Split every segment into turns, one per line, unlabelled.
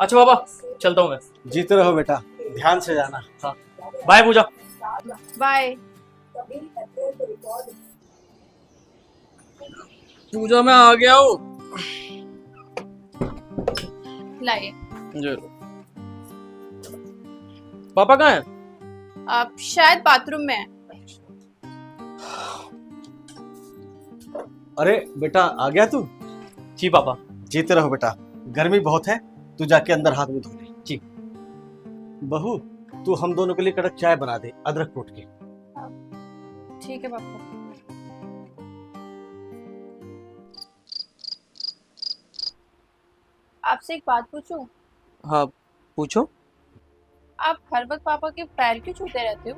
अच्छा बाबा, चलता हूँ मैं।
जीते रहो बेटा, ध्यान से जाना।
हाँ, बाय पूजा।
बाय।
पूजा मैं आ गया हूँ।
लाइए।
जरूर। पापा कहाँ हैं?
आप शायद बाथरूम में है।
अरे बेटा, आ गया तू?
जी पापा।
जीते रहो बेटा, गर्मी बहुत है, तू जाके अंदर हाथ मुंह धो ले।
जी।
बहू, तू हम दोनों के लिए कड़क चाय बना दे, अदरक कूट के।
ठीक है पापा। आपसे एक बात पूछूं?
हाँ पूछो।
आप हर वक्त पापा के पैर क्यों छूते रहते हो?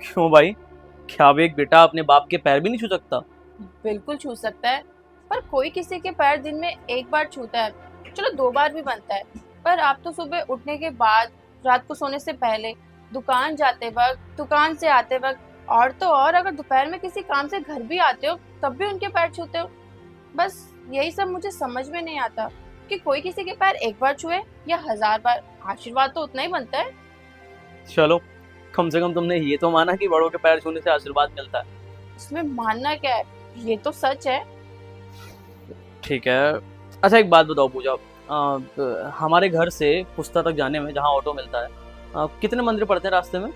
क्यों भाई, क्या अब एक बेटा अपने बाप के पैर भी नहीं छू सकता?
बिल्कुल छू सकता है, पर कोई किसी के पैर दिन में एक बार छूता है, चलो 2 बार भी बनता है। पर आप तो सुबह उठने के बाद, रात को सोने से पहले, दुकान जाते वक्त, दुकान से आते वक्त और तो और अगर दोपहर में किसी काम से घर भी आते हो तब भी उनके पैर छूते हो। बस यही सब मुझे समझ में नहीं आता कि कोई किसी के पैर एक बार छुए या 1000 बार, आशीर्वाद तो उतना ही बनता है।
चलो, कम से कम तुमने ये तो माना कि बड़ों के पैर छूने से आशीर्वाद मिलता है।
इसमें मानना क्या है, ये तो सच है।
ठीक है। अच्छा एक बात बताओ पूजा, हमारे घर से पुस्ता तक जाने में जहाँ ऑटो मिलता है, कितने मंदिर पड़ते हैं रास्ते में?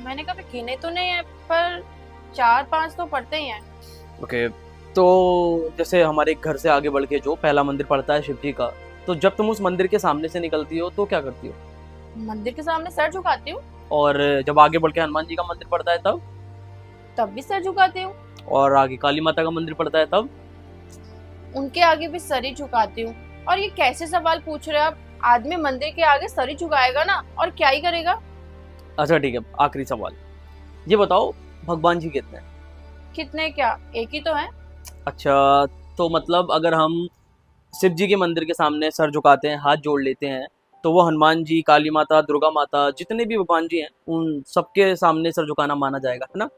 मैंने कभी गिने तो नहीं है, पर 4-5 तो पड़ते ही हैं।
ओके, तो जैसे हमारे घर से आगे बढ़ के जो पहला मंदिर पड़ता है शिव जी का, तो जब तुम उस मंदिर के सामने से निकलती हो तो क्या करती हो?
मंदिर के सामने सर झुकाती हूँ।
और जब आगे बढ़ के हनुमान जी का मंदिर पड़ता है तब?
तब भी सर झुकाती हूँ।
और आगे काली माता का मंदिर पड़ता है तब?
उनके आगे भी सर ही झुकाती हूँ। और ये कैसे सवाल पूछ रहे हो आप? आदमी मंदिर के आगे सर ही झुकाएगा ना, और क्या ही करेगा।
अच्छा ठीक है, आखिरी सवाल ये बताओ, भगवान जी कितने हैं?
कितने क्या, एक ही तो है।
अच्छा, तो मतलब अगर हम शिव जी के मंदिर के सामने सर झुकाते हैं, हाथ जोड़ लेते हैं, तो वो हनुमान जी, काली माता, दुर्गा माता, जितने भी भगवान जी हैं उन सबके सामने सर झुकाना माना जाएगा, है ना?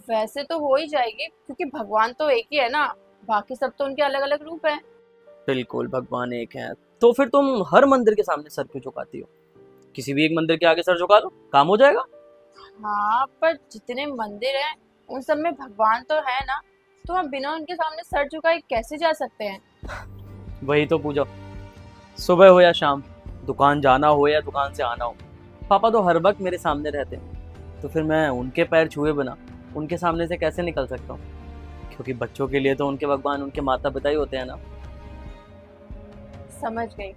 वैसे तो हो ही जाएगी, क्योंकि भगवान तो एक ही है ना, बाकी सब तो उनके अलग अलग रूप हैं।
बिल्कुल, भगवान एक है। तो फिर तुम हर मंदिर के सामने सर क्यों झुकाती हो? किसी भी एक मंदिर के आगे सर झुका लो, काम हो जाएगा।
हाँ, पर जितने मंदिर हैं उन सब में भगवान तो है ना, तो हम बिना उनके सामने सर झुकाए कैसे जा सकते हैं?
वही तो पूजा, सुबह हो या शाम, दुकान जाना हो या दुकान से आना हो, पापा तो हर वक्त मेरे सामने रहते हैं। तो फिर मैं उनके पैर छुए बिना उनके सामने से कैसे निकल सकता हूँ? क्योंकि बच्चों के लिए तो उनके भगवान उनके माता पिता ही होते हैं ना।
समझ गई।